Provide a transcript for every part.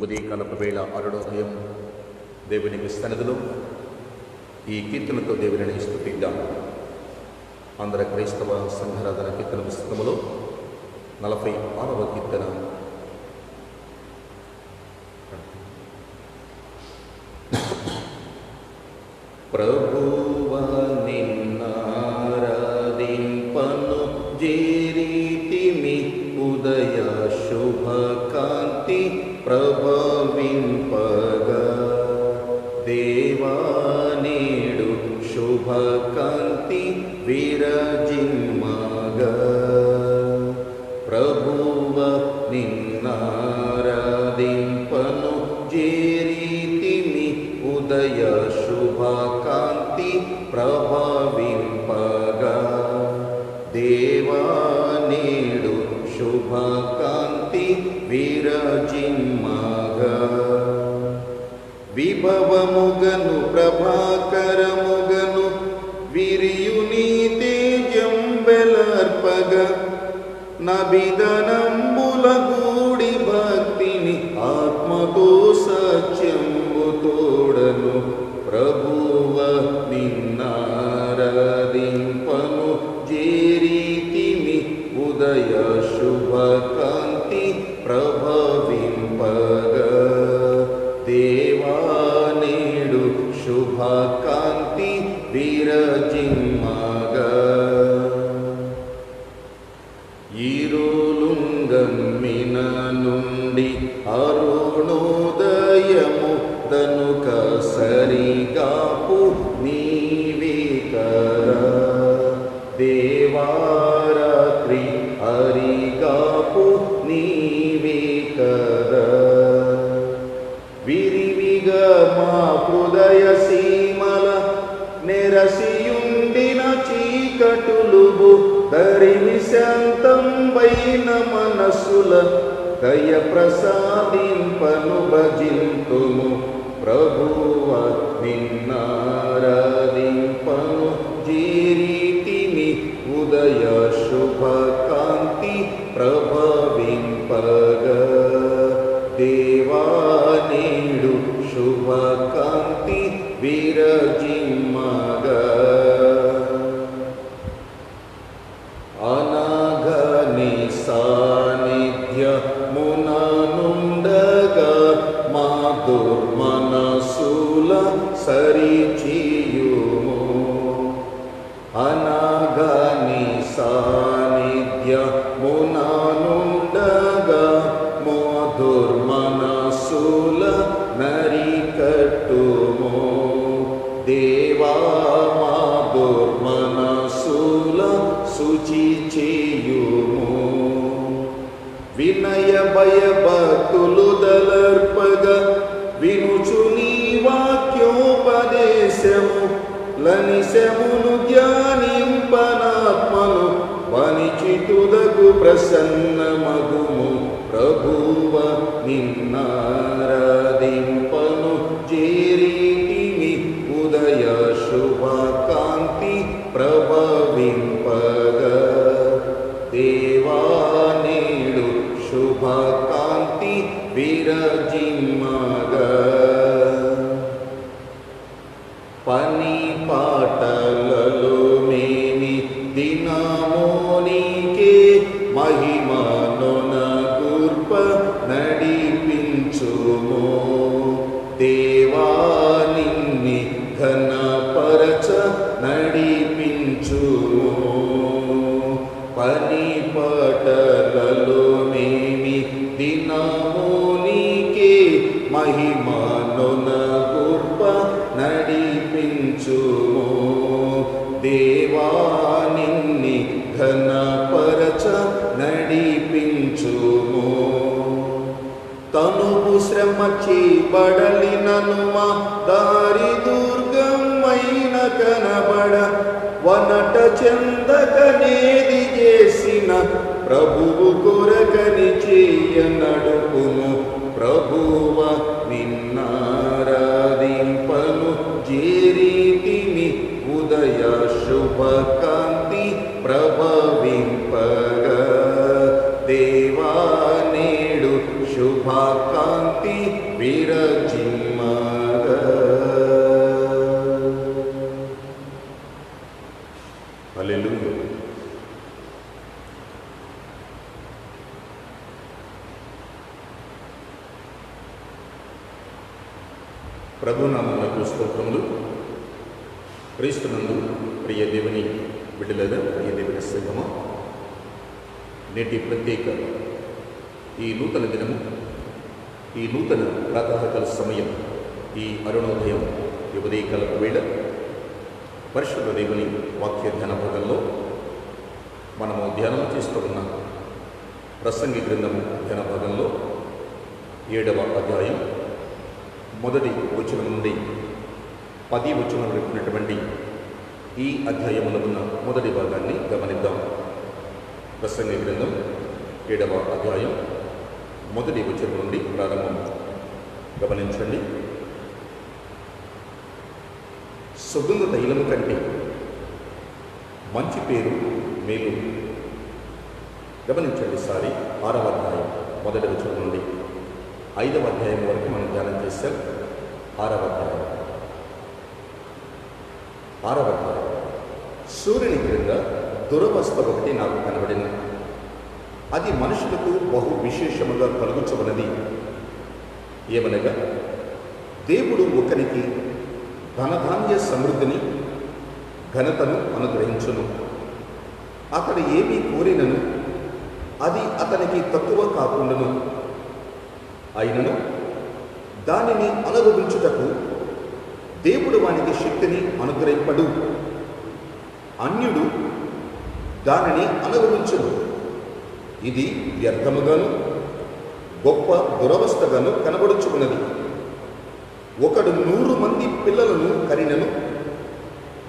ఉదయకాలపు వేళ అరుణోదయం దేవునికి సన్నిధిలో ఈ కీర్తనతో దేవుని స్తుతిద్దాం. ఆంధ్ర క్రైస్తవ సంఘారాధన కీర్తన పుస్తకములో 46వ కీర్తన. ప్రభువా నిన్నారాధింపను జేరీతిమి ఉదయ శుభకాంతి ప్రభవింపగా, దేవా నేడు శుభకాంతి విరజిమ్మగా. ప్రభువ నిన్నారాధింపను జేరీతిమి ఉదయ శుభకాంతి ప్రభవింపగా, దేవా నేడు శుభకాంతి విరజిమ్మగా. విభవముగను ప్రభాకరముగను విరియుని తేజం వెలర్పగ, నబిదనంబుల గూడి భక్తిని ఆత్మతో సత్యంబు తోడను. ప్రభువ నిన్నారాధింపను జేరీతిమి ఉదయ శుభకాంతి ప్రభవింపగా, దేవా నేడు శుభకాంతి విరజిమ్మగా. ఈరోలుంగమ్మిన నుండి అరుణోదయము దనుక సరిగాపు నీవే కదా, దేవారాత్రి హరిగాపు నీవే కదా. విరివిగా మా హృదయ సీమల నెరసియుండిన చీకటులుబు దరిమి శాంతం వైన మనసుల దయ ప్రసాదింపను భజింతుము. ప్రభువ నిన్నారాధింపను జేరీతిమి ఉదయ శుభకాంతి ప్రభవింపగా, దేవా నేడు శుభకాంతి విరజిమ్మగా. అనగని సాన్నిధ్యమున నుండగా మా దుర్మనసుల సరిచేయుము. అనగని సాన్నిధ్యమున నుండగా మా దుర్మనసుల నరికట్టుము. దేవా మా దుర్మనసుల శుచి చేయుము. వినయ భయభక్తులు దలర్పగ వినుచు నీ వాక్యోపదేశము లనిశమును ధ్యానింపనాత్మను వనిచితుదగు ప్రసన్నమగుము. ప్రభువ నిన్నారాధింపను జేరీతిమి ఉదయ శుభకాంతి ప్రభవింపగా, దేవా నేడు శుభకాంతి విరజిమ్మగా. పని పాటలలో మేని దినమోనికే మహిమనొన గుర్ప నడిపించుము. దేవా నిన్ని ఘనపరచ నడిపించుము. పని పాటలలో మేమి దినమోనికే మహిమనొన గుర్ప నడిపించుము. దేవా నిన్ని ఘనపరచ నడిపించుము. తనువు శ్రమ చేయబడలినను మా దారి దుర్గమైన కనబడ, వనట చెందకనేది చేసిన ప్రభువు కొరకని చేయ నడుపును. ప్రభువ నిన్నారాధింపను జేరీతిమి ఉదయ శుభకాంతి ప్రభవింపగా, దేవా నేడు శుభ శుభకాంతి విరజిమ్మగ. హల్లెలూయా. ప్రభునామమునకు స్తోత్రములు. క్రీస్తునందు ప్రియ దేవుని బిడ్డలారా, ప్రియ దేవుని సంఘమా, నేటి ప్రత్యేక ఈ నూతన దినము, ఈ నూతన ప్రాతకాల సమయం, ఈ అరుణోదయం ఉదయకాలపు వేళ పరిశుద్ధ దేవుని వాక్య ధ్యాన భాగంలో మనము ధ్యానం చేస్తూ ఉన్న ప్రసంగి గ్రంథము ధ్యాన భాగంలో 7వ అధ్యాయం మొదటి వచనం నుండి 10 వచనం వరకు ఉన్నటువంటి ఈ అధ్యాయంలో ఉన్న మొదటి భాగాన్ని గమనిద్దాం. ప్రసంగి గ్రంథం 7వ అధ్యాయం మొదటి వచనం నుండి ప్రారంభం గమనించండి. సుగంధ తైలము కంటే మంచి పేరు మేలు. గమనించండి. 6వ అధ్యాయం మొదటి వచనం నుండి 5వ అధ్యాయం వరకు మనం ధ్యానం చేశాం. 6వ అధ్యాయం సూర్యుని క్రింద దురవస్థ ఒకటి నాకు కనబడింది. అది మనుషులకు బహు విశేషముగా కలుగుచున్నది. ఏమనగా, దేవుడు ఒకరికి ధనధాన్య సమృద్ధిని ఘనతను అనుగ్రహించును. అతడు ఏమీ కోరినను అది అతనికి తక్కువ కాకుండాను. అయినను దానిని అనుభవించుటకు దేవుడు వానికి శక్తిని అనుగ్రహింపడు. అన్యుడు దానిని అనుభవించును. ఇది వ్యర్థముగాను గొప్ప దురవస్థగాను కనబడుచున్నది. ఒకడు 100 మంది పిల్లలను కనినను,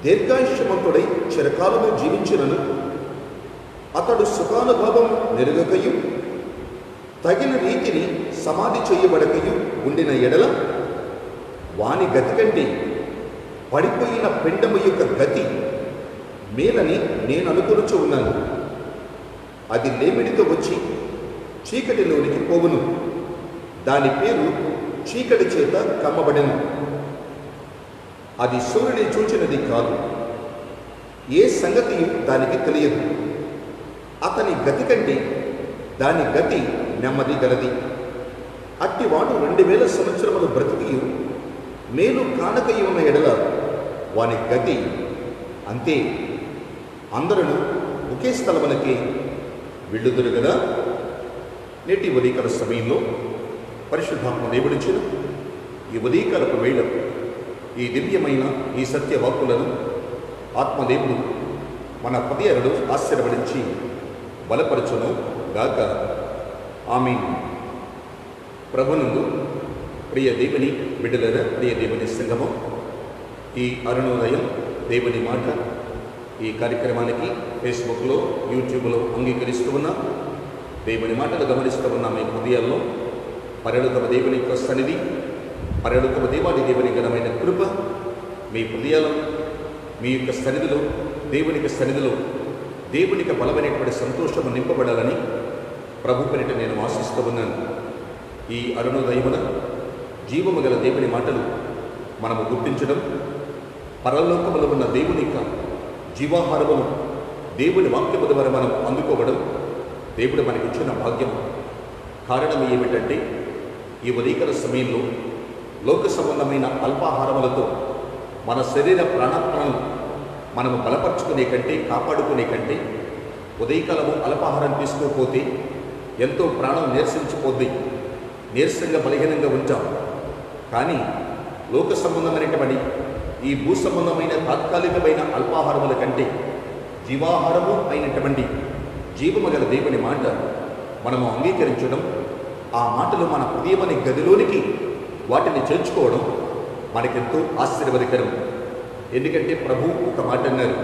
దీర్ఘాయుష్యమంతుడై చిరకాలము జీవించినను, అతడు సుఖానుభవం నెరుగకయు తగిన రీతిని సమాధి చేయబడకయు ఉండిన ఎడల వాని గతి కంటే పడిపోయిన పిండము యొక్క గతి మేలని నేను అనుకొనుచు ఉన్నాను. అది లేమిడితో వచ్చి చీకటిలోనికి పోవును. దాని పేరు చీకటి చేత కమ్మబడెను. అది సూర్యుని చూచినది కాదు, ఏ సంగతి దానికి తెలియదు. అతని గతి కంటే దాని గతి నెమ్మది గలది. అట్టివాడు 2000 సంవత్సరములు బ్రతికి మేలు కానకయి ఉన్న ఎడల వాని గతి అంతే. అందరూ ఒకే స్థలమునకి వెళ్ళుదురు కదా. నేటి ఉదయకాల సమయంలో పరిశుద్ధాత్మ దేవుడిచ్చిన ఈ ఉదయకాలపు వేళ ఈ దివ్యమైన ఈ సత్యవాక్కులను ఆత్మదేవుడు మన హృదయాలను ఆశీర్వదించి బలపరచును గాక. ఆమేన్. ప్రభునందు ప్రియ దేవుని బిడ్డలారా, ప్రియ దేవుని సంగమం, ఈ అరుణోదయం దేవుని మాట ఈ కార్యక్రమానికి ఫేస్బుక్లో, యూట్యూబ్లో అంగీకరిస్తూ ఉన్న దేవుని మాటలు గమనిస్తూ ఉన్న మీ హృదయాల్లో పరలోకపు దేవుని యొక్క సన్నిధి, పరలోకపు దేవాది దేవుని ఘనమైన కృప మీ హృదయాలు, మీ యొక్క సన్నిధిలో, దేవునికి సన్నిధిలో దేవునికి బలమైనటువంటి సంతోషము నింపబడాలని ప్రభు పేరిట నేను ఆశిస్తూ ఉన్నాను. ఈ అరుణోదయమున జీవము గల దేవుని మాటలు మనము గుర్తించడం, పరలోకములో ఉన్న దేవుని యొక్క జీవాహారమును దేవుని వాక్యము ద్వారా మనం అందుకోవడం దేవుడు మనకి ఇచ్చిన భాగ్యం. కారణం ఏమిటంటే, ఈ ఉదయకాల సమయంలో లోక సంబంధమైన అల్పాహారములతో మన శరీర ప్రాణాత్మలను మనము బలపరుచుకునే కంటే, కాపాడుకునే కంటే, ఉదయకాలము అల్పాహారం తీసుకోకపోతే ఎంతో ప్రాణం నీరసించిపోద్ది, నీరసంగా బలహీనంగా ఉంటాం. కానీ లోక సంబంధమైనటువంటి ఈ భూ సంబంధమైన తాత్కాలికమైన అల్పాహారముల కంటే జీవాహారము అయినటువంటి జీవము గల దేవుని మాట మనము అంగీకరించడం, ఆ మాటలు మన హృదయమనే గదిలోనికి వాటిని చేర్చుకోవడం మనకెంతో ఆశీర్వాదకరం. ఎందుకంటే ప్రభు ఒక మాట అన్నారు,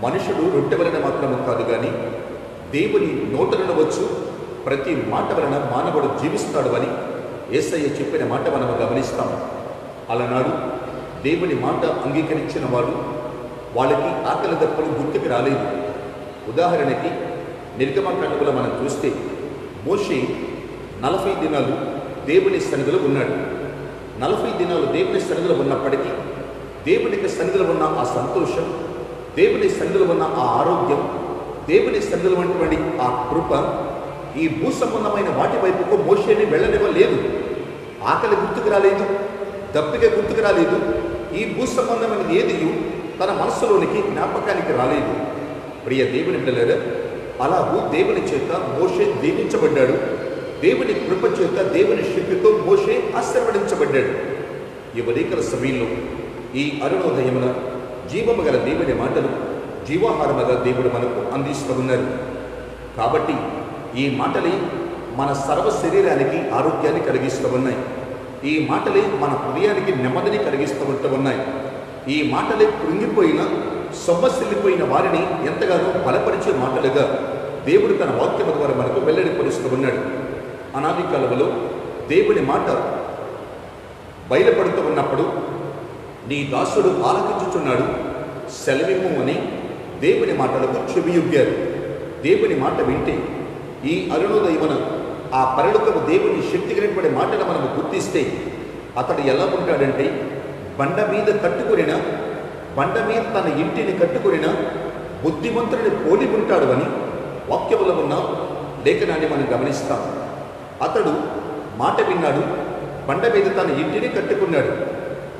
మనుషుడు రొట్టె వలన మాత్రము కాదు కానీ దేవుని నోటలను వచ్చు ప్రతి మాట వలన మానవుడు జీవిస్తాడు అని యేసయ్య చెప్పిన మాట మనము గమనిస్తాం. అలనాడు దేవుని మాట అంగీకరించిన వాడు వాళ్ళకి ఆకలి దప్పులు గుర్తుకు రాలేదు. ఉదాహరణకి నిర్గమకాండములో మనం చూస్తే మోషే 40 దినాలు దేవుని సన్నిధిలో ఉన్నాడు. 40 దినాలు దేవుని సన్నిధిలో ఉన్నప్పటికీ దేవునికి సన్నిధిలో ఉన్న ఆ సంతోషం, దేవుని సన్నిధిలో ఉన్న ఆ ఆరోగ్యం, దేవుని సన్నిధిలో ఉన్నటువంటి ఆ కృప ఈ భూ సంబంధమైన వాటి వైపుకు మోషేని వెళ్ళనివ్వలేదు. ఆకలి గుర్తుకు రాలేదు, దప్పిక గుర్తుకు రాలేదు, ఈ భూ సంబంధమైన ఏదియు తన మనస్సులోనికి జ్ఞాపకానికి రాలేదు. ప్రియ దేవుని బిడ్డలారా, అలాగూ దేవుని చేత మోషే దీవించబడ్డాడు. దేవుని కృప చేత దేవుని శక్తితో మోషే ఆశీర్వదించబడ్డాడు. ఈ ఉదయకాల సమయంలో ఈ అరుణోదయమున జీవము గల దేవుని మాటలు జీవాహారముగా దేవుడు మనకు అందిస్తూ ఉన్నారు. కాబట్టి ఈ మాటలే మన సర్వ శరీరానికి ఆరోగ్యాన్ని కలిగిస్తూ ఉన్నాయి. ఈ మాటలే మన హృదయానికి నెమ్మదిని కలిగిస్తూ ఉంటూ ఉన్నాయి. ఈ మాటలే కృంగిపోయిన సొమ్మసిల్లిపోయిన వారిని ఎంతగానో బలపరిచే మాటలుగా దేవుడు తన వాక్యము ద్వారా మనకు వెల్లడిపరుస్తూ ఉన్నాడు. అనాది కాలంలో దేవుని మాట బయలుపడుతూ ఉన్నప్పుడు నీ దాసుడు ఆలకించుచున్నాడు, సెలవిమ్ము అని దేవుని మాటలకు చెవియొగ్గారు. దేవుని మాట వింటే ఈ అరుణోదయమున ఆ పరలోకపు దేవుని శక్తి కలిగిన మాటను మనము గుర్తిస్తే అతడు ఎలా ఉంటాడంటే బండ మీద తన ఇంటిని కట్టుకొనిన బుద్ధిమంతుడిని పోలి ఉంటాడు అని వాక్యములో ఉన్న లేఖనాన్ని మనం గమనిస్తాం. అతడు మాట విన్నాడు, బండ మీద తన ఇంటిని కట్టుకున్నాడు.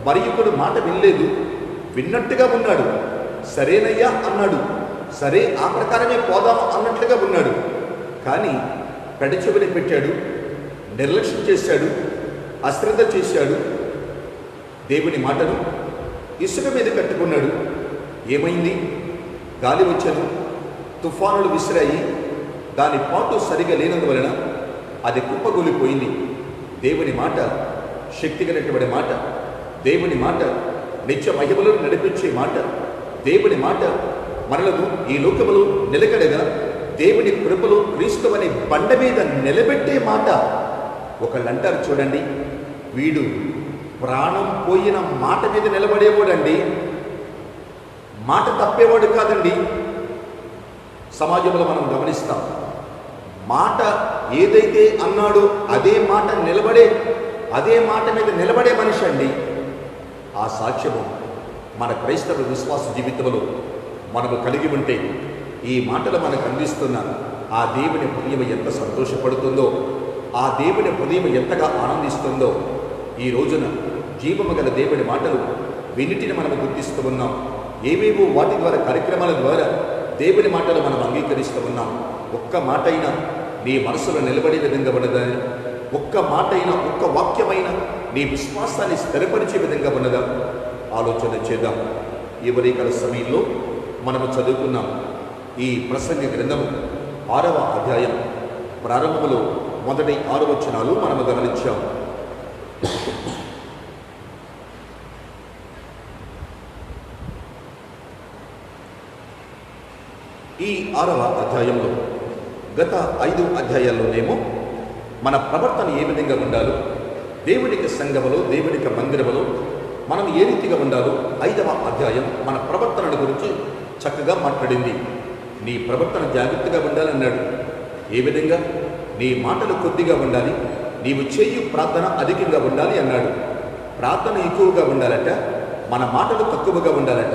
మరి ఇప్పుడు మాట వినలేదు, విన్నట్టుగా ఉన్నాడు. సరేనయ్యా అన్నాడు, సరే ఆ ప్రకారమే పోదాము అన్నట్లుగా ఉన్నాడు. కానీ పెడచెవిని పెట్టాడు, నిర్లక్ష్యం చేశాడు, అశ్రద్ధ చేశాడు. దేవుని మాటను ఇసుక మీద కట్టుకున్నాడు. ఏమైంది? గాలి వచ్చను, తుఫానులు విసిరాయి. దాని పాటు సరిగా లేనందువలన అది కుప్పగొలిపోయింది. దేవుని మాట శక్తి కలిగినటువంటి మాట, దేవుని మాట నిత్య మహిమలను నడిపించే మాట, దేవుని మాట మనలను ఈ లోకములో నిలకడగా దేవుని కృపలో క్రీస్తు అనే బండ మీద నిలబెట్టే మాట. ఒకళ్ళు అంటారు చూడండి, వీడు ప్రాణం పోయిన మాట మీద నిలబడేవాడండి, మాట తప్పేవాడు కాదండి. సమాజంలో మనం గమనిస్తాం, మాట ఏదైతే అన్నాడో అదే మాట మీద నిలబడే మనిషి అండి. ఆ సాక్ష్యము మన క్రైస్తవ విశ్వాస జీవితంలో మనము కలిగి ఉంటే ఈ మాటలు మనకు అందిస్తున్న ఆ దేవుని హృదయం ఎంత సంతోషపడుతుందో, ఆ దేవుని హృదయం ఎంతగా ఆనందిస్తుందో. ఈ రోజున జీవము గల దేవుని మాటలు విన్నిటిని మనం గుర్తిస్తూ ఉన్నాం. ఏవేవో వాటి ద్వారా కార్యక్రమాల ద్వారా దేవుని మాటలు మనం అంగీకరిస్తూ ఉన్నాం. ఒక్క మాట అయినా నీ మనసులో నిలబడే విధంగా ఉన్నదని, ఒక్క మాట అయినా ఒక్క వాక్యమైన నీ విశ్వాసాన్ని స్థిరపరిచే విధంగా ఉన్నదా ఆలోచన చేద్దాం. ఈ ఉదయకాల సమయంలో మనము చదువుకున్నాం ఈ ప్రసంగ గ్రంథము 6వ అధ్యాయం ప్రారంభంలో మొదటి 6 వచనాలు మనము గమనించాం. ఈ 6వ అధ్యాయంలో గత 5 అధ్యాయాల్లోనేమో మన ప్రవర్తన ఏ విధంగా ఉండాలో, దేవునికి సంఘములో దేవునికి మందిరములో మనం ఏ రీతిగా ఉండాలో 5వ అధ్యాయం మన ప్రవర్తనల గురించి చక్కగా మాట్లాడింది. నీ ప్రవర్తన జాగ్రత్తగా ఉండాలన్నాడు. ఏ విధంగా? నీ మాటలు కొద్దిగా ఉండాలి, నీవు చేయు ప్రార్థన అధికంగా ఉండాలి అన్నాడు. ప్రార్థన ఎక్కువగా ఉండాలట, మన మాటలు తక్కువగా ఉండాలట.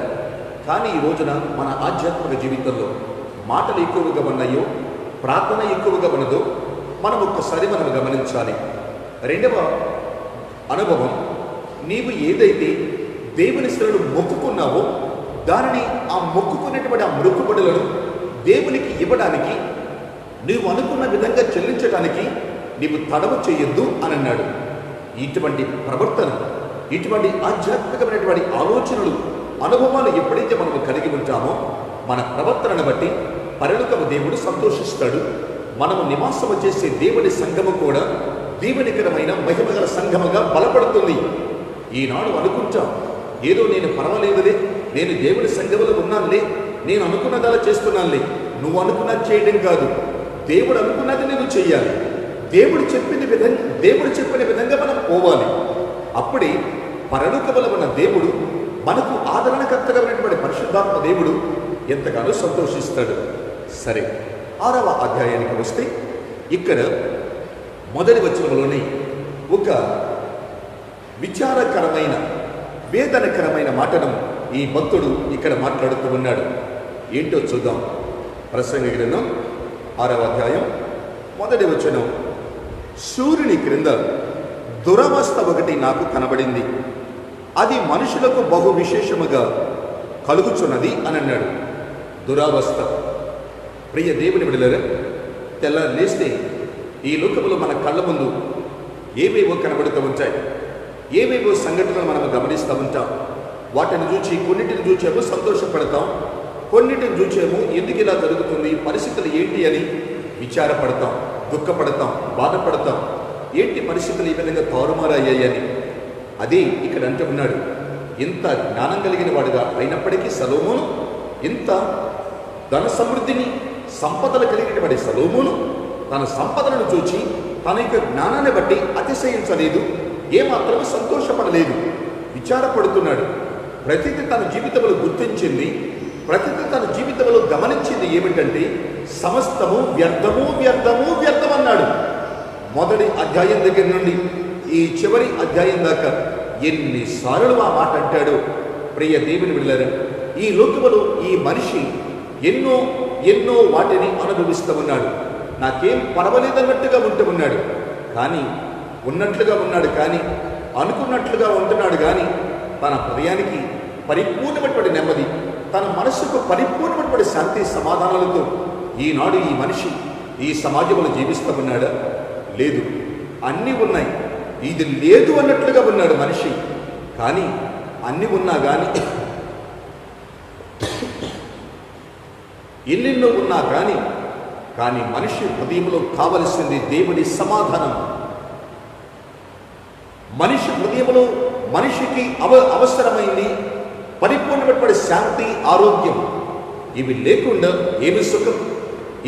కానీ ఈ రోజున మన ఆధ్యాత్మిక జీవితంలో మాటలు ఎక్కువగా ఉన్నాయో, ప్రార్థన ఎక్కువగా ఉన్నదో మనం ఒక్కసారి మనం గమనించాలి. రెండవ అనుభవం, నీవు ఏదైతే దేవుని శ్రేణులు మొక్కుకున్నావో దానిని ఆ మొక్కుకునేటువంటి ఆ మొక్కుబడులను దేవునికి ఇవ్వడానికి, నీవు అనుకున్న విధంగా చెల్లించడానికి నీవు తడవ చేయొద్దు అని అన్నాడు. ఇటువంటి ప్రవర్తన, ఇటువంటి ఆధ్యాత్మికమైనటువంటి ఆలోచనలు, అనుభవాలు ఎప్పుడైతే మనము కలిగి ఉంటామో మన ప్రవర్తనను బట్టి పరలోకపు దేవుడు సంతోషిస్తాడు. మనము నివాసము చేసే దేవుని సంఘము కూడా దీవెనికరమైన మహిమగల సంఘముగా బలపడుతుంది. ఈనాడు అనుకుంటాం, ఏదో నేను పర్వాలేదులే, నేను దేవుని సంఘములో ఉన్నానులే, నేను అనుకున్నదలా చేస్తున్నానులే. నువ్వు అనుకున్నది చేయడం కాదు, దేవుడు అనుకున్నది నువ్వు చెయ్యాలి. దేవుడు చెప్పిన విధంగా మనం పోవాలి. అప్పుడే పరలోకములో ఉన్న దేవుడు, మనకు ఆదరణకర్తగా ఉన్నటువంటి పరిశుద్ధాత్మ దేవుడు ఎంతగానో సంతోషిస్తాడు. సరే, 6వ అధ్యాయానికి వస్తే ఇక్కడ మొదటి వచనంలోనే ఒక విచారకరమైన వేదనకరమైన మాటను ఈ భక్తుడు ఇక్కడ మాట్లాడుతూ ఉన్నాడు. ఏంటో చూద్దాం. ప్రసంగి గ్రంథం 6వ అధ్యాయం మొదటి వచనం. సూర్యుని క్రింద దురవస్థ ఒకటి నాకు కనబడింది, అది మనుషులకు బహు విశేషముగా కలుగుచున్నది అని అన్నాడు. దురవస్థ. ప్రియ దేవుని బిడ్డలారా, తెల్లారి లేస్తే ఈ లోకములో మన కళ్ళ ముందు ఏవేవో కనబడుతూ ఉంటాయి. ఏవేవో సంఘటనలు మనం గమనిస్తూ ఉంటాం. వాటిని చూచి కొన్నిటిని చూచేమో సంతోషపడతాం, కొన్నిటిని చూచేమో ఎందుకు ఇలా జరుగుతుంది, పరిస్థితులు ఏంటి అని విచారపడతాం, దుఃఖపడతాం, బాధపడతాం. ఏంటి పరిస్థితులు ఈ విధంగా తారుమారయ్యాయని. అదే ఇక్కడ అంటూ ఉన్నాడు. ఇంత జ్ఞానం కలిగిన వాడుగా అయినప్పటికీ సొలొమోను, ఇంత ధన సమృద్ధిని సంపదలు కలిగినటువంటి సొలొమోను తన సంపదలను చూచి తన యొక్క జ్ఞానాన్ని బట్టి అతిశయించలేదు, ఏమాత్రమూ సంతోషపడలేదు, విచారపడుతున్నాడు. ప్రతిదీ తన జీవితంలో గుర్తించింది, ప్రతిదీ తన జీవితంలో గమనించింది ఏమిటంటే సమస్తము వ్యర్థము వ్యర్థము వ్యర్థం అన్నాడు. మొదటి అధ్యాయం దగ్గర నుండి ఈ చివరి అధ్యాయం దాకా ఎన్నిసార్లు ఆ మాట అంటాడు. ప్రియ దేవుని బిడ్డలారా, ఈ లోకములో ఈ మనిషి ఎన్నో ఎన్నో వాటిని అనుభవిస్తూ ఉన్నాడు. నాకేం పర్వాలేదన్నట్టుగా ఉంటూ ఉన్నాడు, కానీ ఉన్నట్లుగా ఉన్నాడు, కానీ అనుకున్నట్లుగా ఉంటున్నాడు, కానీ తన హృదయానికి పరిపూర్ణమైనటువంటి నెమ్మది, తన మనస్సుకు పరిపూర్ణమైనటువంటి శాంతి సమాధానాలతో ఈనాడు ఈ మనిషి ఈ సమాజంలో జీవిస్తూ ఉన్నాడా? లేదు. అన్నీ ఉన్నాయి, ఇది లేదు అన్నట్లుగా ఉన్నాడు మనిషి. కానీ అన్నీ ఉన్నా కానీ, ఎన్నెన్నో ఉన్నా కానీ మనిషి హృదయంలో కావలసింది దేవుడి సమాధానం. మనిషి హృదయంలో మనిషికి అవసరమైంది పరిపూర్ణమైనటువంటి శాంతి, ఆరోగ్యం. ఇవి లేకుండా ఏమి సుఖం,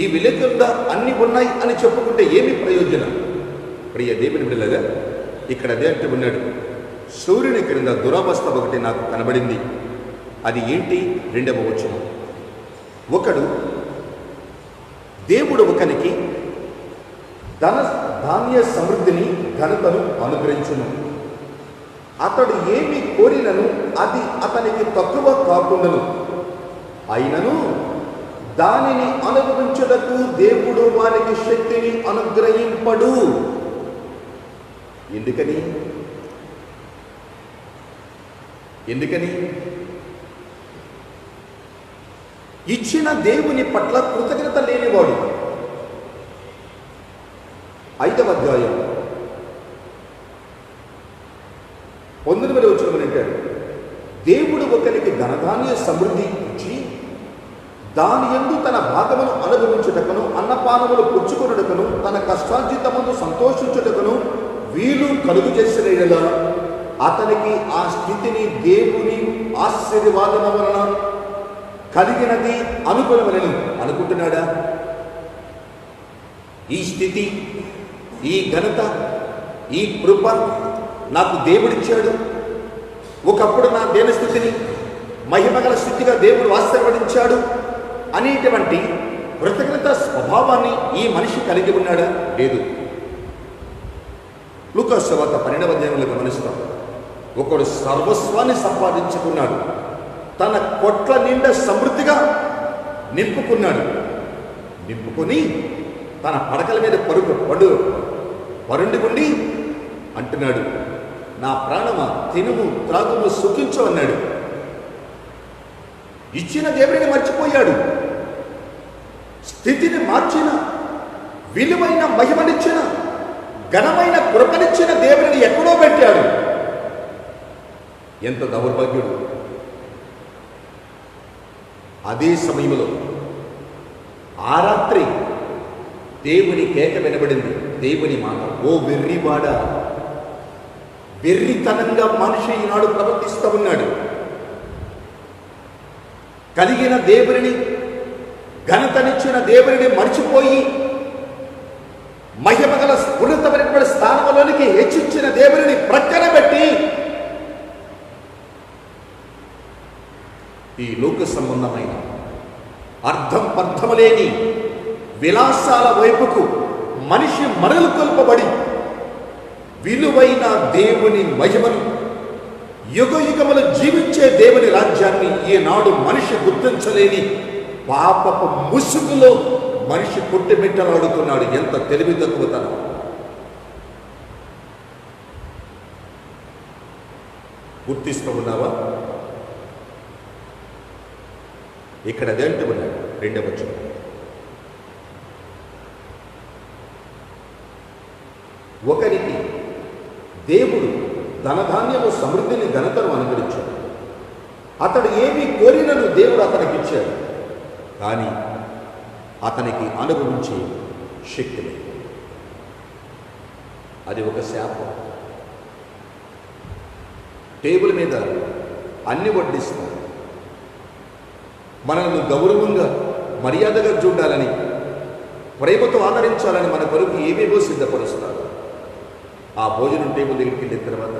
ఇవి లేకుండా అన్ని ఉన్నాయి అని చెప్పుకుంటే ఏమి ప్రయోజనం? ప్రియ దేవుని బిడ్డలారా, ఇక్కడ అదే అంటూ ఉన్నాడు. సూర్యుని క్రింద దురవస్థ ఒకటి నాకు కనబడింది, అది ఏంటి? 2వ వచనం. ఒకడు దేవుడు ఒకనికి ధాన్య సమృద్ధిని ఘనతను అనుగ్రహించును, అతడు ఏమి కోరినను అది అతనికి తక్కువ కాకుండాను, అయినను దానిని అనుభవించుటకు దేవుడు వారికి శక్తిని అనుగ్రహింపడు. ఎందుకని ఇచ్చిన దేవుని పట్ల కృతజ్ఞత లేనివాడు. 5వ అధ్యాయం 19వ వచనం అంటాడు, దేవుడు ఒకరికి ధనధాన్య సమృద్ధి ఇచ్చి దాని యందు తన భాగమును అనుభవించుటకును అన్నపానములు పుచ్చుకొనుటకును తన కష్టార్జితమును సంతోషించుటకును వీలు కలుగు చేసిన యెడల అతనికి ఆ స్థితిని దేవుని ఆశీర్వాదము వలన కలిగినది అనుకునవలెను అనుకుంటున్నాడా? ఈ స్థితి, ఈ ఘనత, ఈ కృప నాకు దేవుడిచ్చాడు. ఒకప్పుడు నా దేన స్థితిని మహిమగల స్థితిగా దేవుడు ఆశీర్వదించాడు అనేటువంటి కృతజ్ఞత స్వభావాన్ని ఈ మనిషి కలిగి ఉన్నాడా? లేదు. లూకాసు సువార్త 12వ అధ్యాయంలో గమనిస్తాం. ఒకడు సర్వస్వాన్ని సంపాదించుకున్నాడు, తన కొట్ల నిండా సమృద్ధిగా నింపుకున్నాడు. నింపుకొని తన పడకల మీద పరుండి అంటున్నాడు, నా ప్రాణమా తినుము త్రాగుము సుఖించు అన్నాడు. ఇచ్చిన దేవుడిని మర్చిపోయాడు. స్థితిని మార్చిన, విలువైన మహిమనిచ్చిన, ఘనమైన కృపనిచ్చిన దేవుడిని ఎక్కడో పెట్టాడు. ఎంత దౌర్భాగ్యుడు! అదే సమయంలో ఆ రాత్రి దేవుని కేక వినబడింది. దేవుని మాట, ఓ వెర్రివాడ, వెర్రితనంగా మనిషి ఈనాడు ప్రవర్తిస్తూ ఉన్నాడు. కలిగిన దేవుని, ఘనతనిచ్చిన దేవుని మర్చిపోయి మహిమగల ఉన్నతమైనటువంటి స్థానంలోనికి హెచ్చించిన దేవుని ప్రక్కన పెట్టి ఈ లోక సంబంధమైన అర్థం పర్థము లేని విలాసాల వైపుకు మనిషి మరలు కొల్పబడి విలువైన దేవుని మహిమను యుగయుగములు జీవించే దేవుని రాజ్యాన్ని ఈనాడు మనిషి గుర్తించలేని పాపపు ముసుగులో మనిషి కొట్టుమిట్టలాడుతున్నాడు. ఎంత తెలివి తక్కువతనం! గుర్తిస్తూ ఉన్నావా? ఇక్కడ అదేంటూ ఉన్నాడు. 2వ వచనం, ఒకరికి దేవుడు ధనధాన్యము సమృద్ధిని ఘనతను అనుగ్రహించాడు. అతడు ఏమి కోరినను దేవుడు అతనికి ఇచ్చాడు, కానీ అతనికి అనుభవించే శక్తి లేదు. అది ఒక శాపం. టేబుల్ మీద అన్ని వడ్డిస్తారు. మనల్ని గౌరవంగా మర్యాదగా చూడాలని, ప్రేమతో ఆదరించాలని మన కొరకు ఏవేవో సిద్ధపరుస్తారు. ఆ భోజనం టేబుల్ దగ్గరికి వెళ్ళిన తర్వాత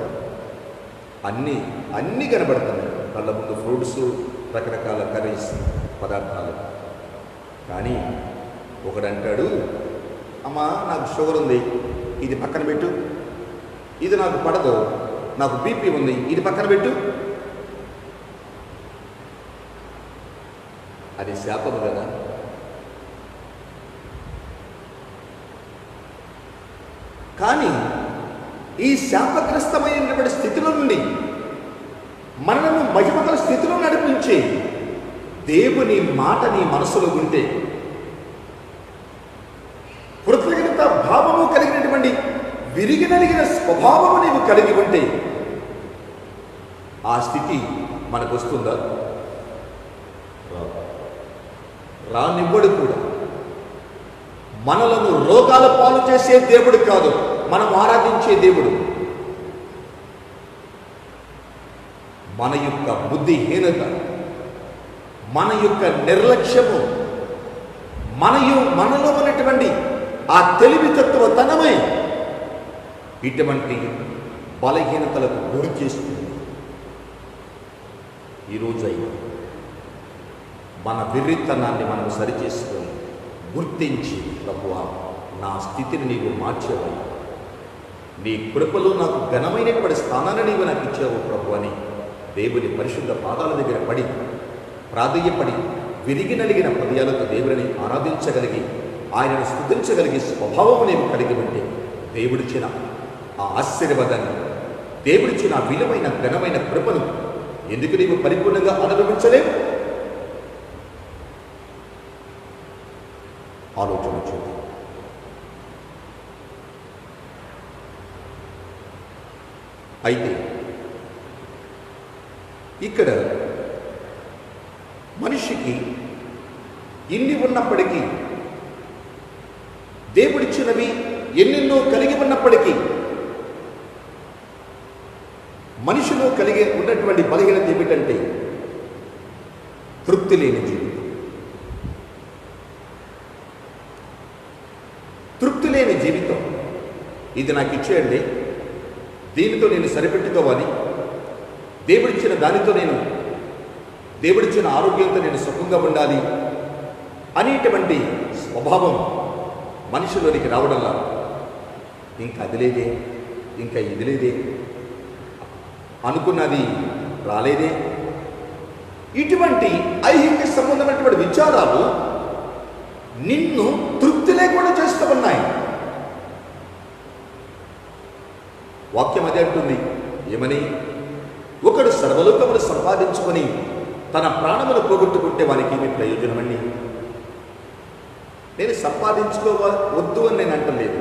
అన్నీ కనబడుతున్నాయి కళ్ళ ముందు. ఫ్రూట్స్, రకరకాల కర్రీస్, పదార్థాలు. కానీ ఒకడంటాడు, అమ్మా నాకు షుగర్ ఉంది, ఇది పక్కన పెట్టు. ఇది నాకు పడదు, నాకు బీపీ ఉంది, ఇది పక్కన పెట్టు. అది శాపము కదా. కానీ ఈ శాపగ్రస్తమైనటువంటి స్థితిలో నుండి మనలను మహిమగల స్థితిలో నడిపించే దేవుని మాట నీ మనసులో ఉంటే, కృతజ్ఞత భావము కలిగినటువంటి విరిగినలిగిన స్వభావము నీవు కలిగి ఉంటే ఆ స్థితి మనకు వస్తుందా? రానివ్వడు కూడా. మనలను రోగాల పాలు చేసే దేవుడు కాదు మనం ఆరాధించే దేవుడు. మన యొక్క బుద్ధిహీనత, మన యొక్క నిర్లక్ష్యము, మనలో ఉన్నటువంటి ఆ తెలివితత్వతనమై ఇటువంటి బలహీనతలకు గురి చేస్తుంది. ఈరోజు మన వెర్రితనాన్ని మనం సరిచేసుకొని గుర్తించి, ప్రభువా నా స్థితిని నీవు మార్చావు, నీ కృపలో నాకు ఘనమైనటువంటి స్థానాన్ని నీవు నాకు ఇచ్చావు ప్రభు అని దేవుని పరిశుద్ధ పాదాల దగ్గర పడి ప్రాధేయపడి విరిగి నలిగిన హృదయాలతో దేవుడిని ఆరాధించగలిగి ఆయనను స్తుతించగలిగే స్వభావము నీవు కలిగి ఉంటే దేవుడిచ్చిన ఆ ఆశీర్వాదాన్ని, దేవుడిచ్చిన ఆ విలువైన ఘనమైన కృపను ఎందుకు నీవు పరిపూర్ణంగా అనుభవించలేవు? ఆలోచన చూద్దాం. అయితే ఇక్కడ మనిషికి ఇన్ని ఉన్నప్పటికీ, దేవుడిచ్చినవి ఎన్నెన్నో కలిగి ఉన్నప్పటికీ, మనిషిలో కలిగి ఉన్నటువంటి బలహీనత ఏమిటంటే తృప్తి లేని జీవితం. తృప్తి లేని జీవితం. ఇది నాకు ఇచ్చేయండి, దీనితో నేను సరిపెట్టుకోవాలి, దేవుడిచ్చిన దానితో దేవుడిచ్చిన ఆరోగ్యంతో నేను సుఖంగా ఉండాలి అనేటువంటి స్వభావం మనిషిలోనికి రావడంలా ఇంకా అది లేదే, ఇంకా ఇది లేదే, అనుకున్నది రాలేదే, ఇటువంటి ఐహిక సంబంధమైనటువంటి విచారాలు నిన్ను తృప్తి లేకుండా చేస్తూ ఉన్నాయి. వాక్యం అదే అంటుంది. ఏమని? ఒకడు సర్వలోకమును సంపాదించుకొని తన ప్రాణమును పోగొట్టుకుంటే వారికి ఏమి ప్రయోజనమండి? నేను సంపాదించుకోవద్దు అని నేను అంటలేదు.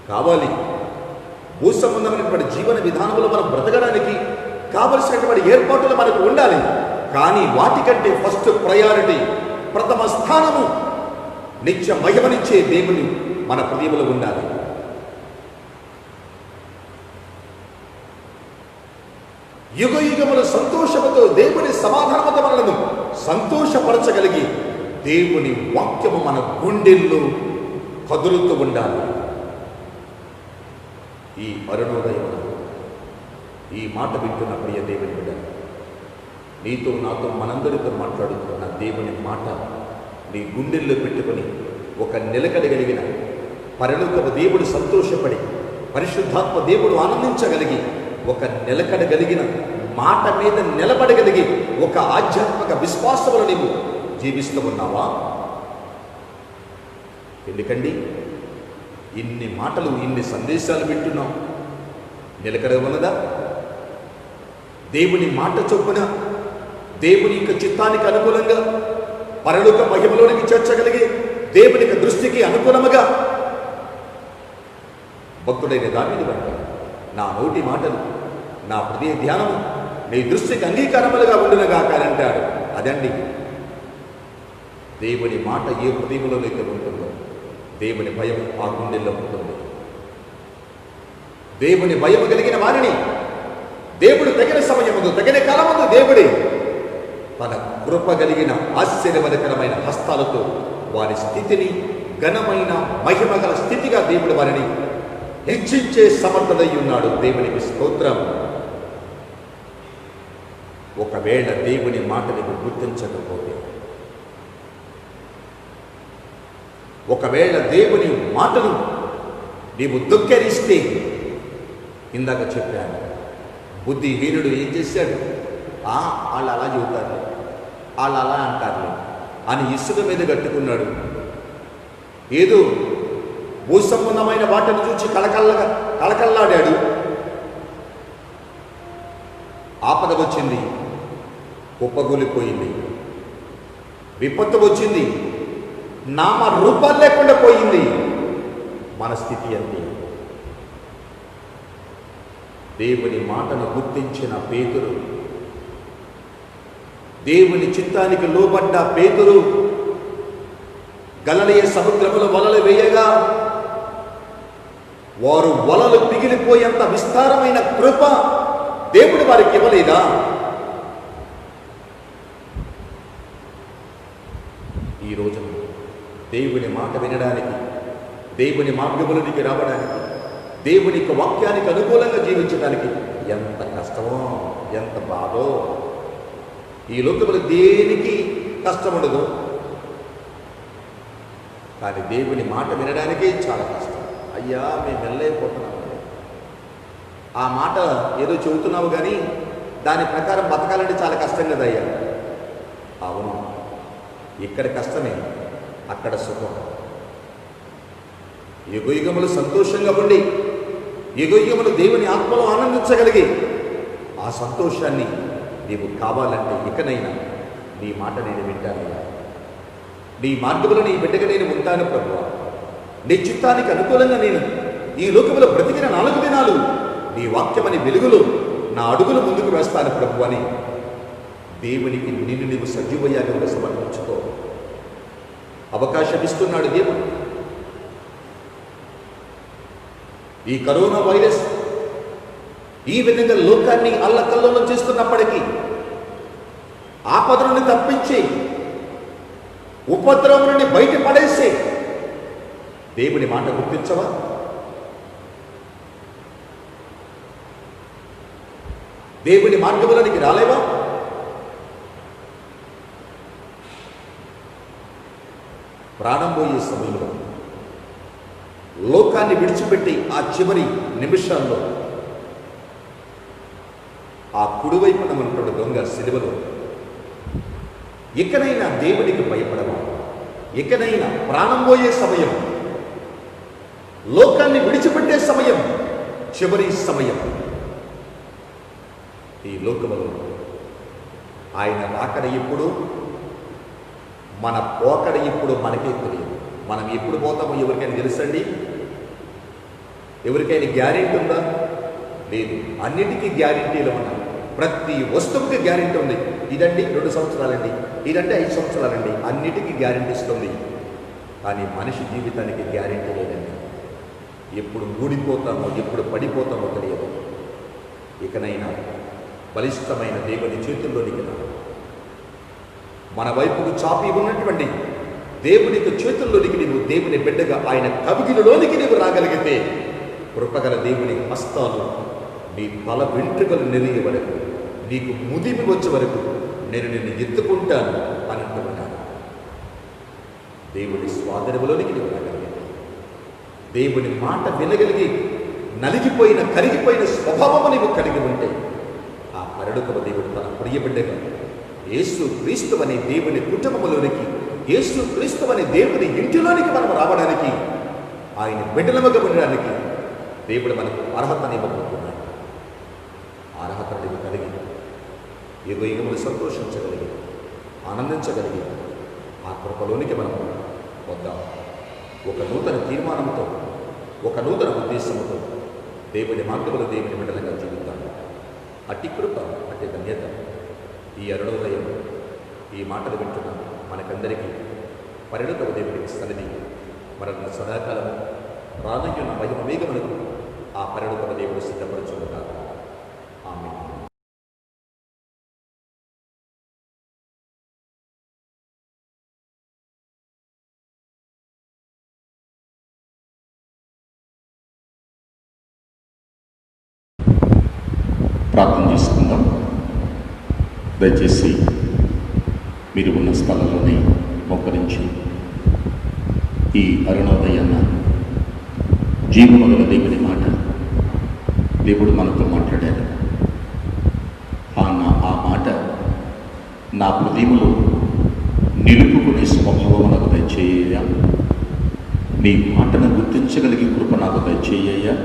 కావాలి, భూ సంబంధమైనటువంటి జీవన విధానంలో మనం బ్రతకడానికి కావలసినటువంటి ఏర్పాట్లు మనకు ఉండాలి. కానీ వాటికంటే ఫస్ట్ ప్రయారిటీ, ప్రథమ స్థానము నిత్య మహిమనిచ్చే దేవుని మన హృదయంలో ఉండాలి. యుగ యుగముల సంతోషముతో దేవుని సమాధానముతో మనలను సంతోషపరచగలిగి దేవుని వాక్యము మన గుండెల్లో కదులుతూ ఉండాలి. ఈ అరుణోదయమున ఈ మాట వింటున్న ప్రియ దేవుని బిడ్డ, నీతో నాతో మనందరితో మాట్లాడుతున్న దేవుని మాట నీ గుండెల్లో పెట్టుకొని ఒక నిలకడగలిగిన పరలోకపు దేవుడు సంతోషపడి, పరిశుద్ధాత్మ దేవుడు ఆనందించగలిగి, ఒక నిలకడగలిగిన మాట మీద నిలబడగలిగి ఒక ఆధ్యాత్మిక విశ్వాసములు నీవు జీవిస్తూ ఉన్నావా? ఎందుకండి ఇన్ని మాటలు, ఇన్ని సందేశాలు వింటున్నాం, నిలకడ ఉన్నదా? దేవుని మాట చొప్పున దేవుని యొక్క చిత్తానికి అనుకూలంగా పరలోక మహిమలోనికి చేర్చగలిగి దేవుని యొక్క దృష్టికి అనుకూలముగా భక్తుడైన దావీదు బట్టి నా నోటి మాటలు, నా హృదయ ధ్యానము నీ దృష్టికి అంగీకారములుగా ఉండునుగాక అంటాడు. అదండి దేవుని మాట ఏ హృదయంలోనైతే ఉంటుందో దేవుని భయం ఆ గుండెల్లో ఉంటుంది. దేవుని భయం కలిగిన వారిని దేవుడు తగిన సమయముందు, తగిన కాలముందు దేవుడి తన కృప కలిగిన ఆశ్చర్యకరమైన హస్తాలతో వారి స్థితిని ఘనమైన మహిమగల స్థితిగా దేవుడు వారిని హెచ్చించే సమర్థుడై ఉన్నాడు. దేవునికి స్తోత్రం. ఒకవేళ దేవుని మాట నీకు గుర్తించకపోతే, ఒకవేళ దేవుని మాటను నీవు దుఃఖరిస్తే, ఇందాక చెప్పాను, బుద్ధిహీనుడు ఏం చేశాడు? వాళ్ళు అలా చెబుతారు, వాళ్ళు అలా అంటారు అని ఇసుక మీద కట్టుకున్నాడు. ఏదో భూసంబంధమైన వాటిని చూసి కళకళలాడాడు. ఆపద వచ్చింది, కుప్పగూలిపోయింది. విపత్తు వచ్చింది, నామ రూపాలు లేకుండా పోయింది. మన స్థితి అంతే. దేవుని మాటను గుర్తించిన పేతురు, దేవుని చిత్తానికి లోబడ్డ పేతురు గలిలయ సముద్రములో వలలు వేయగా వారు వలలు పిగిలిపోయేంత విస్తారమైన కృప దేవుడు వారికి ఇవ్వలేదా? ఈ రోజున దేవుని మాట వినడానికి, దేవుని మార్గములోనికి రావడానికి, దేవుని యొక్క వాక్యానికి అనుకూలంగా జీవించడానికి ఎంత కష్టమో, ఎంత బాధో. ఈ లోకములో దేనికి కష్టం ఉండదు, కానీ దేవుని మాట వినడానికే చాలా కష్టం. అయ్యా మేము వెళ్ళలేకపోతున్నాము, ఆ మాట ఏదో చెబుతున్నావు కానీ దాని ప్రకారం బతకాలంటే చాలా కష్టం కదా అయ్యా. అవును, ఇక్కడ కష్టమే, అక్కడ సుఖం. యుగయుగములు సంతోషంగా ఉండి యుగయుగములు దేవుని ఆత్మలో ఆనందించగలిగి ఆ సంతోషాన్ని నీవు కావాలంటే ఇకనైనా నీ మాట నేను వింటానయ్యా, నీ మార్గములో నీ బిడ్డగా నేను ఉంటాను ప్రభువా, నీ చిత్తానికి అనుకూలంగా నేను ఈ లోకములో బ్రతికిన 4 దినాలు నీ వాక్యమని వెలుగులో నా అడుగులు ముందుకు వేస్తాను ప్రభు అని దేవునికి నిన్ను నీవు సజీవయాగంగా సమర్పించుకో. అవకాశం ఇస్తున్నాడు దేవుడు. ఈ కరోనా వైరస్ ఈ విధంగా లోకాన్ని అల్లకల్లోలం చేస్తున్నప్పటికీ ఆపద నుండి తప్పించి ఉపద్రవం నుండి బయటపడేసి దేవుని మాట గుర్తించవా? దేవుని మార్గములోనికి రాలేవా? ప్రాణం పోయే సమయంలో లోకాన్ని విడిచిపెట్టి ఆ చివరి నిమిషాల్లో ఆ కుడివైపున ఉన్నటువంటి దొంగ సిలువలో ఇకనైనా దేవునికి భయపడవా? ఇకనైనా ప్రాణం పోయే సమయం, లోకాన్ని విడిచిపెట్టే సమయం, చివరి సమయం. ఈ లోకములో ఆయన రాకడ ఎప్పుడు, మన పోకడ ఎప్పుడు మనకే తెలియదు. మనం ఎప్పుడు పోతామో ఎవరికైనా తెలుసండి? ఎవరికైనా గ్యారెంటీ ఉందా? లేదు. అన్నిటికీ గ్యారెంటీలు ఉన్నాయి. ప్రతి వస్తువుకి గ్యారెంటీ ఉంది. ఇదండి 2 సంవత్సరాలండి, ఇదంటే 5 సంవత్సరాలండి, అన్నిటికీ గ్యారెంటీ ఇస్తుంది. కానీ మనిషి జీవితానికి గ్యారెంటీ లేదండి. ఎప్పుడు ఊడిపోతామో, ఎప్పుడు పడిపోతామో తెలియదు. ఇకనైనా బలిష్టమైన దేవుని చేతుల్లోనికి రా. మన వైపుకు చాపి ఉన్నటువంటి దేవునికి చేతుల్లోనికి నీవు దేవుని బిడ్డగా ఆయన కవిగిలోనికి నీవు రాగలిగితే కృపగల దేవుని హస్తాలు నీ తల వెంట్రుకలు నెరిగే వరకు, నీకు ముదిమి వచ్చే వరకు నేను నిన్ను ఎత్తుకుంటాను అని అంటున్నాను. దేవుని స్వాధీనంలోనికి నీవు రాగలిగితే దేవుని మాట వినగలిగి నలిగిపోయిన కరిగిపోయిన స్వభావము నీవు కలిగి ఉంటే ఆ పరలోకపు దేవుడు తన ప్రియబిడ్డగా యేసు క్రీస్తు అనే దేవుని కుటుంబములోనికి, యేసు క్రీస్తు అనే దేవుని ఇంటిలోనికి మనం రావడానికి, ఆయన బిడ్డలముగా ఉండడానికి దేవుడు మనకు అర్హతని ఇవ్వబోతున్నాడు. అర్హత నీవు కలిగి యుగ యుగములు సంతోషించగలిగి ఆనందించగలిగి ఆ కృపలోనికి మనం వద్దాం. ఒక నూతన తీర్మానంతో, ఒక నూతన ఉద్దేశంతో దేవుని మార్గములు దేవుని బిడ్డలుగా జీవిద్దాం. అట్టి కృప, అట్టి ధన్యత ఈ అరుణోదయం ఈ మాటలు వింటున్న మనకందరికీ పరలోకపు దేవునికి సన్నిధి మనల్ని సదాకాలము రానున్న మహిమ వేగములకు ఆ పరలోకపు దేవుడు సిద్ధపరచుకుంటారు. ఆమేన్. ప్రార్థన చేసుకుందాం. దయచేసి మీరు ఉన్న స్థలంలోనే మోకరించి ఈ అరుణోదయాన్న జీవముగల దేవుని మాట దేవుడు మనతో మాట్లాడారు. ఆ మాట నా హృదయములో నిలుపుకునే స్వభావం నాకు దయచేయ, నీ మాటను గుర్తించగలిగే కృప నాకు దయచేయ.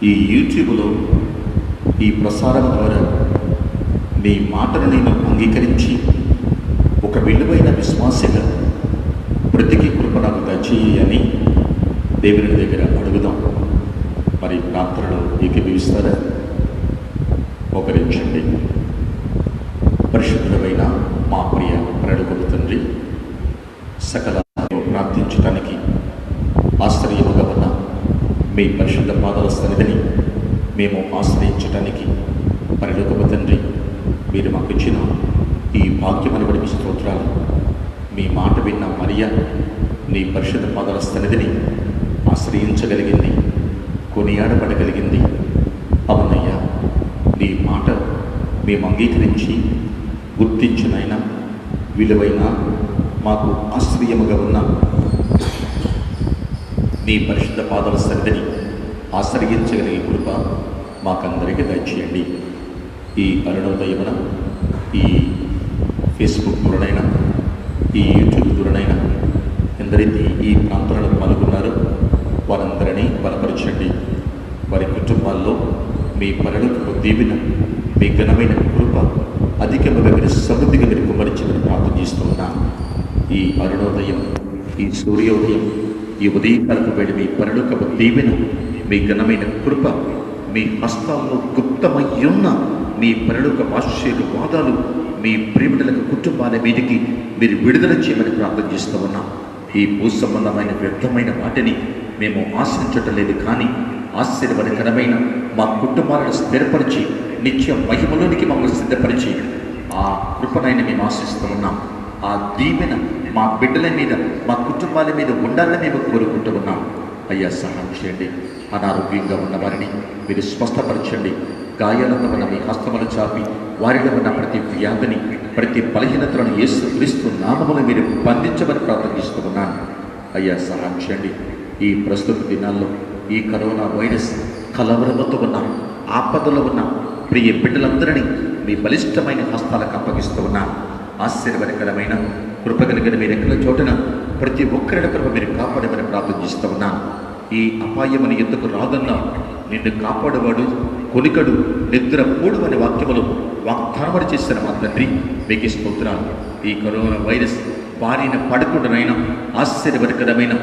ఈ యూట్యూబ్లో ఈ ప్రసారం ద్వారా నీ మాటను నేను అంగీకరించి ఒక విలువైన విశ్వాసగా బ్రతికి కృప నాకు దయచేయని దేవుని దగ్గర అడుగుదాం. మరి ప్రార్థనలో ఏకీభవిస్తారా? మోకరించండి. పరిశుద్ధమైన మా ప్రియ పరలోకపు తండ్రి, సకల ప్రార్థించడానికి ఆశ్చర్యముగా ఉన్న మీ పరిశుద్ధ పాదాల సన్నిధిని మేము ఆశ్రయించటానికి పరలోకపు తండ్రి మీరు మాకు ఇచ్చిన ఈ భాగ్యమని బట్టి స్తోత్రాలు. మీ మాట విన్న మరియ నీ పరిశుద్ధ పాదాల సన్నిధిని ఆశ్రయించగలిగింది, కొనియాడబడగలిగింది. అవునయ్యా, నీ మాట మేము అంగీకరించి గుర్తించినైనా విలువైన మాకు ఆశ్రయముగా ఉన్న నీ పరిశుద్ధ పాదాల సన్నిధిని ఆశ్రయించగలిగే కృప మాకందరికీ దయచేయండి. ఈ అరుణోదయమున ఈ ఫేస్బుక్ దూరనైనా ఈ యూట్యూబ్ దూరనైనా ఎందరైతే ఈ ప్రాంతాలలో పాల్గొన్నారో వారందరినీ బలపరచండి. వారి కుటుంబాల్లో మీ పరలోకపు దీవెన, మీ ఘనమైన కృప అధికముగా మీరు సమృద్ధిగా మీరు కుమరించమని ప్రార్థన చేస్తూ ఉన్నాను. ఈ అరుణోదయం, ఈ సూర్యోదయం, ఈ ఉదయకాలపు వేళ మీ పరలోకపు దీవెన, మీ ఘనమైన కృప, మీ హస్తాల్లో గుప్తమయ్యున్న మీ పరలోకపు ఆశీర్వాదాలు మీ ప్రేమికులకు కుటుంబాల మీదకి మీరు విడుదల చేయమని ప్రార్థన చేస్తూ ఉన్నాం. ఈ భూ సంబంధమైన వ్యర్థమైన వాటిని మేము ఆశించటం లేదు, కానీ ఆశీర్వాదకరమైన మా కుటుంబాలను స్థిరపరిచి నిత్య మహిమలోనికి మమ్మల్ని సిద్ధపరిచి ఆ కృపనైనా మేము ఆశిస్తూ ఉన్నాం. ఆ దీవెన మా బిడ్డల మీద, మా కుటుంబాల మీద ఉండాలని మేము కోరుకుంటూ ఉన్నాం. అయ్యా, సహాయం చేయండి. అనారోగ్యంగా ఉన్న వారిని మీరు స్వస్థపరచండి. గాయాలతో ఉన్న మీ హస్తములు చాపి వారిలో ఉన్న ప్రతి వ్యాధిని, ప్రతి బలహీనతలను యేసు క్రీస్తు నామమును మీరు బంధించమని ప్రార్థిస్తూ ఉన్నాను. అయ్యా, సహాయం చేయండి. ఈ ప్రస్తుత దినాల్లో ఈ కరోనా వైరస్ కలవరముతో ఉన్న, ఆపదలో ఉన్న ప్రియ బిడ్డలందరినీ మీ బలిష్టమైన హస్తాలకు అప్పగిస్తూ ఉన్నాను. ఆశీర్వాదకరమైన కృపగలిగిన మీరు ఎక్కడ చోటున ప్రతి ఒక్కరిని కృప మీరు కాపాడమని ప్రార్థిస్తూ ఉన్నాను. ఈ అపాయమని ఎందుకు రాదన్నా నిన్ను కాపాడేవాడు కొనికడు నిద్ర పూడు అనే వాక్యములు వాగ్దానమని చేసిన మా తండ్రి మీకు స్తోత్రాలు. ఈ కరోనా వైరస్ బారిన పడకుండానైనా ఆశ్చర్యకరమైన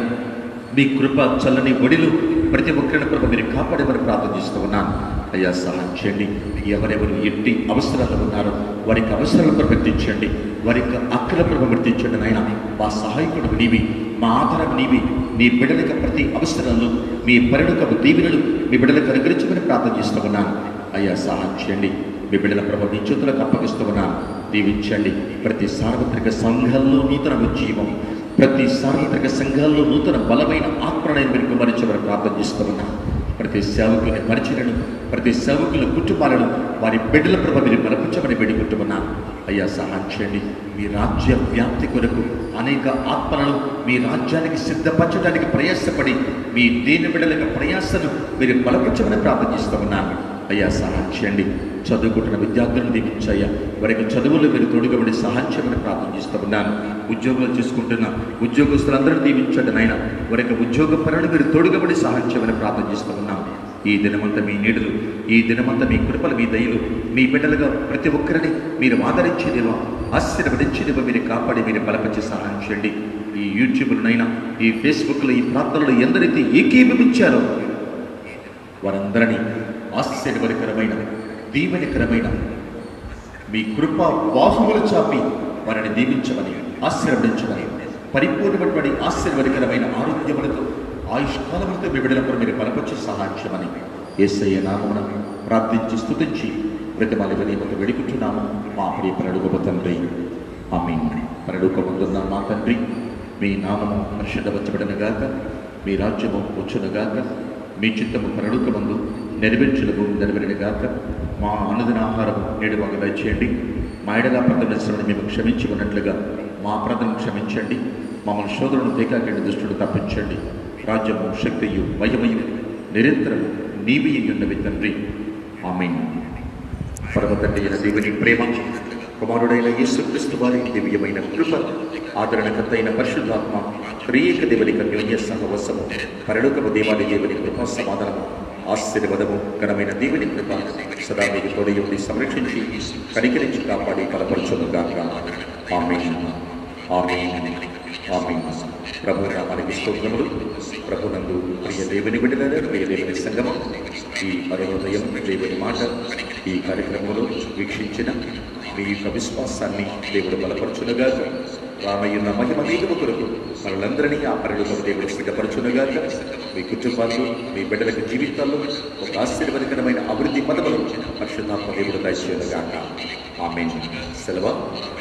మీ కృప చల్లని ఒడిలు ప్రతి ఒక్కరిని కృప మీరు కాపాడేమని ప్రార్థన చేస్తూ ఉన్నాను. అయ్యా, సహాయం చేయండి. ఎవరెవరు ఎట్టి అవసరాలు ఉన్నారో వారికి అవసరాల కొరకు గుర్తించండి, వారికి అక్కల కొరకు గుర్తించండి. నాయన, మా సహాయకుడు నీవి, మా ఆధారం నీవి. మీ బిడ్డలకు ప్రతి అవసరాలు మీ పరిణుకపు దీవెనలు మీ బిడ్డలకు అనుగ్రహించమని ప్రార్థన చేస్తూ ఉన్నాను. అయ్యా, సహాయం చేయండి. మీ బిడ్డల ప్రభు నీ చేతులకు అప్పగిస్తూ ఉన్నాను. దీవించండి. ప్రతి సార్వత్రిక సంఘాల్లో నూతన ఉజ్జీవం, ప్రతి సార్వత్రిక సంఘాల్లో నూతన బలమైన ఆత్మలను మీరు కుమరించమని ప్రార్థన చేస్తూ ఉన్నాను. ప్రతి సేవకుని పరిచయను, ప్రతి సేవకుల కుటుంబాలను వారి బిడ్డల ప్రభ మీరు బలపించమని వేడుకుంటూ ఉన్నాను. అయ్యా, సహాయం చేయండి. మీ రాజ్య వ్యాప్తి కొరకు అనేక ఆత్మలను మీ రాజ్యానికి సిద్ధపరచడానికి ప్రయాసపడి మీ దేని బిడ్డల ప్రయాసను మీరు బలపరచమని ప్రార్థిస్తూ ఉన్నాను. అయ్యా సహాయం చేయండి. చదువుకుంటున్న విద్యార్థులను దీవించయ్యా, వారికి చదువులు మీరు తోడుగబడి సహాయం చేయమని ప్రార్థిస్తూ ఉన్నాను. ఉద్యోగాలు చేసుకుంటున్న ఉద్యోగస్తులందరూ దీవించండి నాయన, వారికి ఉద్యోగ పనులు మీరు తోడుగబడి సహాయం చేయమని ప్రార్థిస్తూ ఉన్నాను. ఈ దినమంతా మీ నీడలు, ఈ దినమంతా మీ కృపలు, మీ దయలు మీ బిడ్డలుగా ప్రతి ఒక్కరిని మీరు ఆదరించేదేవా, ఆశీర్వదించేదేవా మీరు కాపాడి మీరు బలపరిచి సహాయం చేయండి. ఈ యూట్యూబ్లోనైనా ఈ ఫేస్బుక్లో ఈ ప్రాంతాలలో ఎందరైతే ఏకీభవించారో వారందరినీ ఆశ్చర్యకరమైన దీవెనకరమైన మీ కృప బాహువులు చాపి వారిని దీవించమని ఆశీర్వదించమని పరిపూర్ణమైనటువంటి ఆశీర్వదకరమైన ఆరోగ్యములతో ఆయుష్కాలములతో మీ బిడ్డలపై మీరు బలపరిచి సహాయించమని యేసయ్య నామమున ప్రార్థించి స్తుతించి బ్రతిమాలి వేడుకుంటున్నాము మా ప్రియ పరలోకపు తండ్రి. ఆమేన్. పరలోకమందున్న మా తండ్రి, మీ నామము పరిశుద్ధపరచబడునుగాక, మీ రాజ్యము వచ్చునుగాక, మీ చిత్తము పరలోకమందు నెరవేర్చునుగాక. మా అనుదిన ఆహారము నేడు మాకు దయచేయండి. మా ఎడల అపరాధములను మేము క్షమించి ఉన్నట్లుగా మా అపరాధములను క్షమించండి. మమ్మల్ని శోధనను తేకాకండి, దుష్టుడు తప్పించండి. రాజ్యము శక్తియు మహిమయు నిరంతరము నీవి ఉన్నవి తండ్రి. ఆమేన్. పరమ తండ్రి అయిన దేవుని ప్రేమ, కుమారుడైన యేసుక్రీస్తు వారి దివ్యమైన కృప, ఆదరణకర్త అయిన పరిశుద్ధాత్మ త్రియేక దేవుని అన్యోన్య సహవాసము, పరలోకపు దేవాది దేవుని కృపా సమాధానము, ఆశీర్వాదము, ఘనమైన దేవుని కృప సదా మీకు తోడయుండి సంరక్షించి కనికరించి కాపాడి బలపరచునుగాక. ఆమేన్. ఆమేన్. ఆమేన్. ప్రభు నామానికి స్తోత్రములు. ప్రభునందు ప్రియ దేవుని బిడ్డలారా, ప్రియ దేవుని సంగమం, ఈ అరుణోదయం దేవుని మాట ఈ కార్యక్రమంలో వీక్షించిన మీ యొక్క విశ్వాసాన్ని దేవుడు బలపరచునుగాక. రామయ్యున్న మహిమ వేగము కొరకు మనలందరినీ ఆ పరలోకపు దేవుడు సిద్ధపరచునుగాక. మీ కుటుంబాల్లో మీ బిడ్డలకు జీవితాల్లో ఒక ఆశీర్వాదకరమైన అభివృద్ధి పదములు పరిశుద్ధాత్మ దేవుడు దయచేయునుగాక. ఆమేన్. సెలవు.